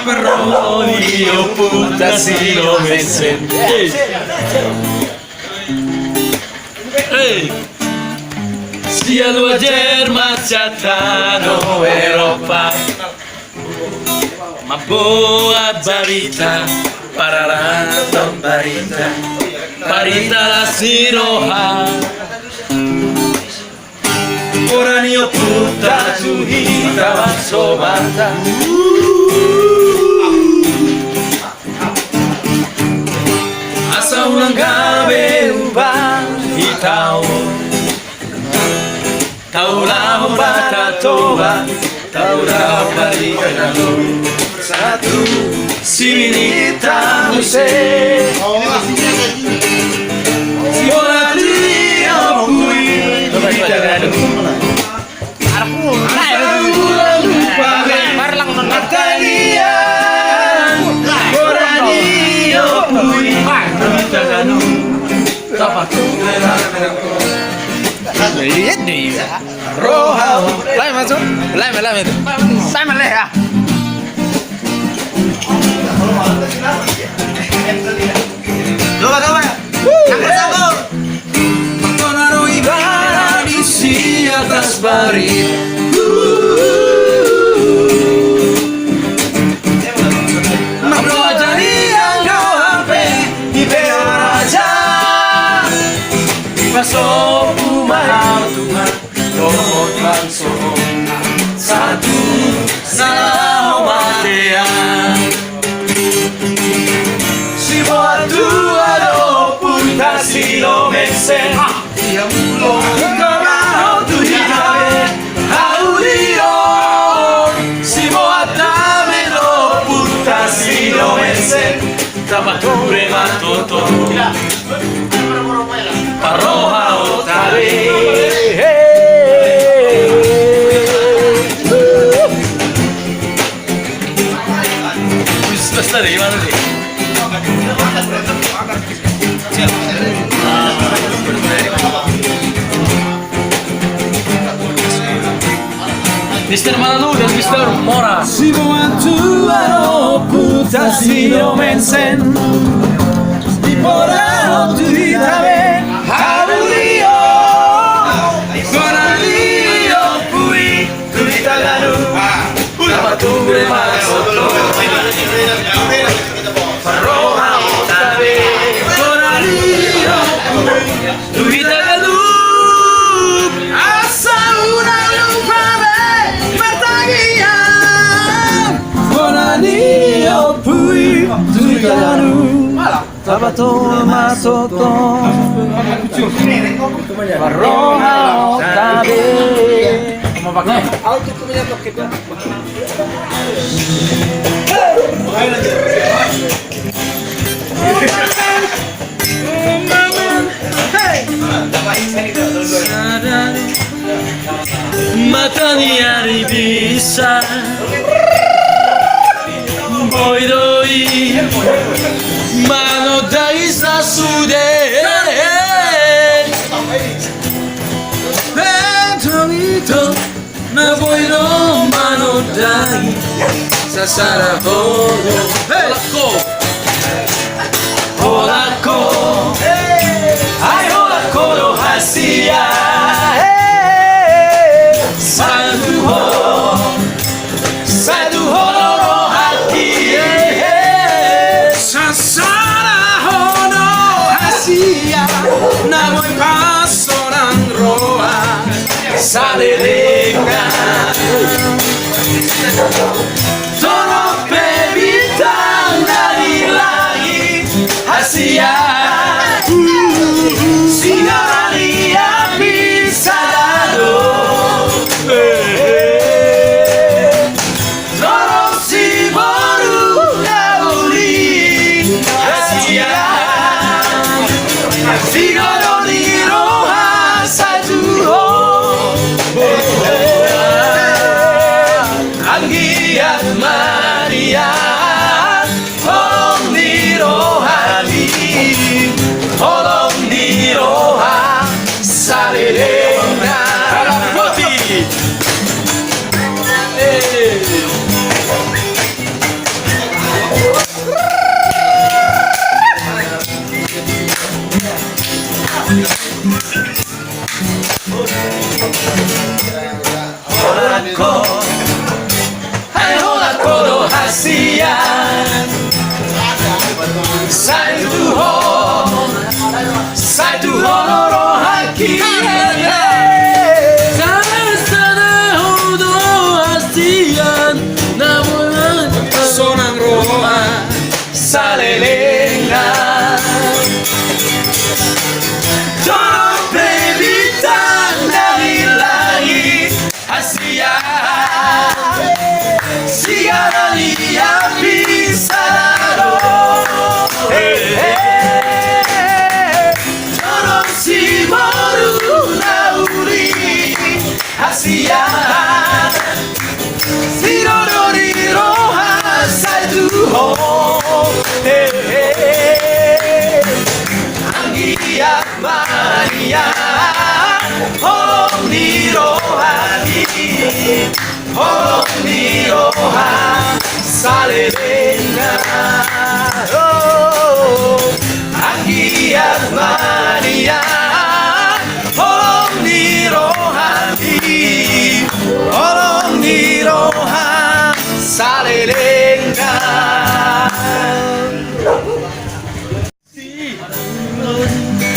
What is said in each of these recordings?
Perroni o puta si lo messen. Sia due germa ciatano Europa. Ma boa barita, pararata barita, barita la siroha. Ora nio puta tu hita vasomata. Asa ulang gabe ubah hitau. Taulah bata toba, taulah barita nalo. Satu sivinita musei. Siona dia pui kita gadu. Arku, barlang Kalian Borani pui kita gadu. Dapat ini. roha. Lai masuk, lai itu. Saya meleh ya. Coba. Sambung. Tornano i paradisi atas barit. Mabro jadi yang kau hape di raja. Pasok umay Tuhan Lomot bangso satu salah matean. Si boatu alo punta si lo mensen. Kamao tu hitabe audio. Si boatame lo punta si lo mensen. Tapature matoto Paroha otabe. Questa arriva lì. Mister Malaluga, Mister Mora. Si boatu alo puta si lo mensen. Di porano tu hitabe audio. Boralio pui tu hitagaru. Tapature masoto. Paroha otabe. Boralio pui tu hitagaru. Asa una lupabe matagia. Boralio pui tu hitagaru. Sabato masoto Paroha otabe. Matania ribisa Boidoi Mano dai sa sude Bentonito Na boido mano dai Sasara bodo Holako Ai holako no hasia Sadu ho haki Sasara hono hasia Namoi pasoran roa Sale renga Tono bebita dari lagi hasia Singaria bisa dado Toro si boru gauli hasia Sino no ni roha satu ho Hai holako no hasian Sai tu ho no ro haki Sonang roa Salelena Tolong beritaan dari langit Asia Siaran yang bisa Tolong si baru nauri Asia Sirorori roha satu ho Anggia mania Holong di rohani Holong di roha Salelena Anggia mania Holong di rohani Holong di roha Salelena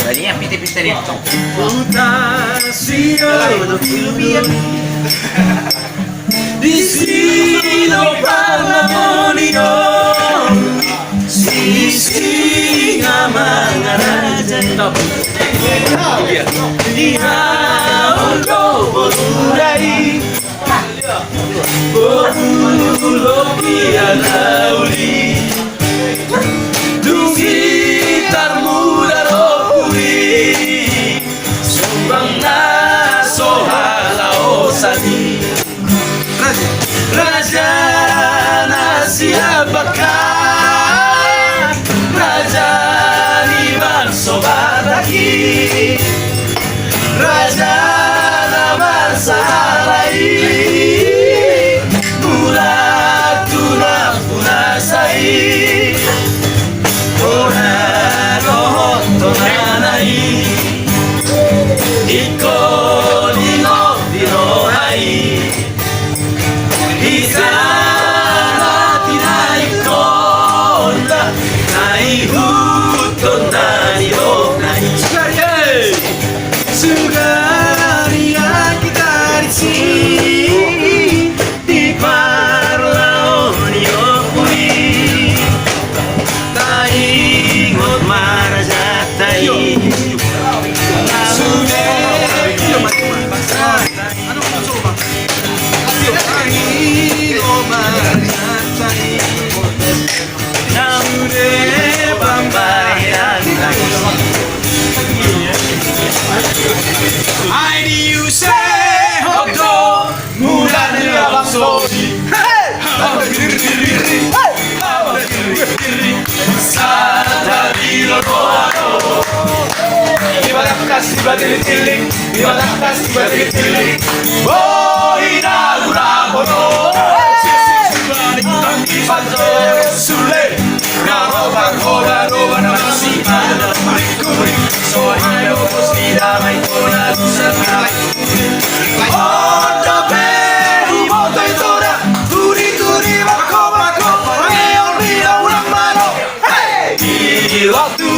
Tadi yang pite-pite nih. Putasio Di sino parlamonio Sisi ngamangarajan Dia untuk berurai Bobulogia lauli Dungitar muda ropuri Sumbang na sohala osani Raja na siapakah Raja ni Barsobataki Raja na Barsalai Mula tuna punasai Tona rohon tonanai Iko lino dirohai Izara tinai konda Nai huton nai nai Sugari kita di sini Di parlaoni opuri Tai ngot marajatai Airi use hoto mulan abang sodi Sadari rono Ibarakas ibadili-tiling Ibarakas ibadili-tiling Boina gurabono Ibanto sule Roba namasipana Kurik Sohino postida Maikona lusana Ondo pehi moto itora Turi bako Olvida una mano Di waktu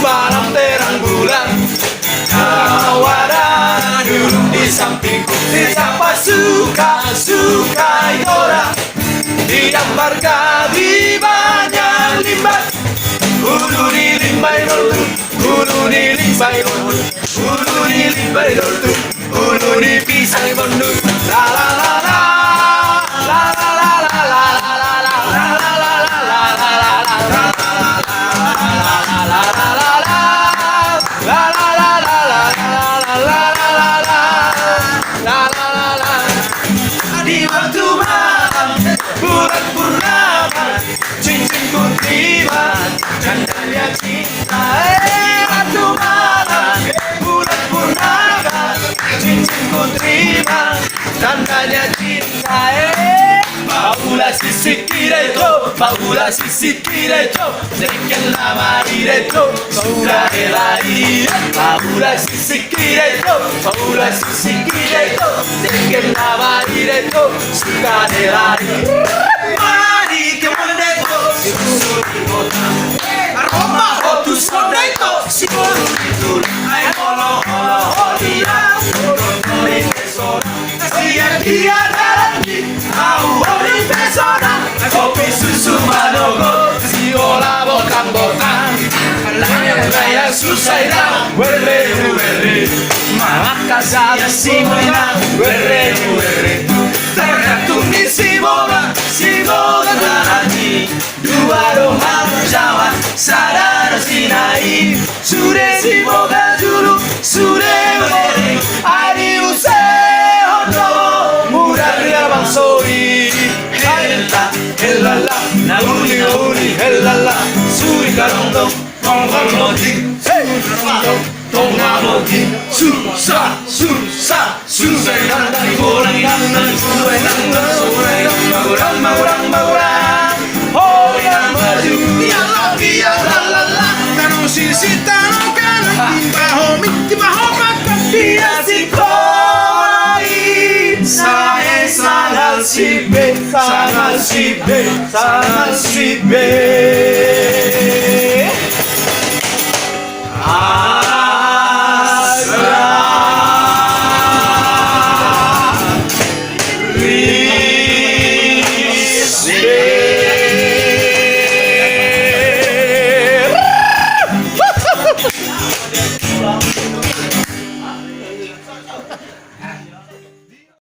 malam terang bulan Kau ada duduk di sampingku Siapa suka itora Diambarkan di banyak limbat Ulu di limbai rotu Ulu di limbai rotu Ulu di limbai rotu Ulu di pisang bondu La la la la La la la la la la la la la la la la Di waktu malam bulan purnama cincin ku terima candanya cinta waktu malam bulan purnama cincin ku terima tandanya cinta Paulah sisiki diretto, paura si diretto, che la va diretto, paura e la paura si diretto, paura si diretto, che la va diretto, suga e la mari che monetto, si Roma o tu sonetto, si tu hai molo odia, non dia daranti, au ori persona, kopi susu manogo, si ola botan botan, laya susah ira, werre, mama casada simona, werre, tergantung si moga daranti, dua roha jawa, sadar sinai, sure si moga juru, sure werre, ari soy helala na uni helala sui garondo tongamoti tongamoti susa oh ya maju ya la kanu sisita kanu baho dia si sangat si be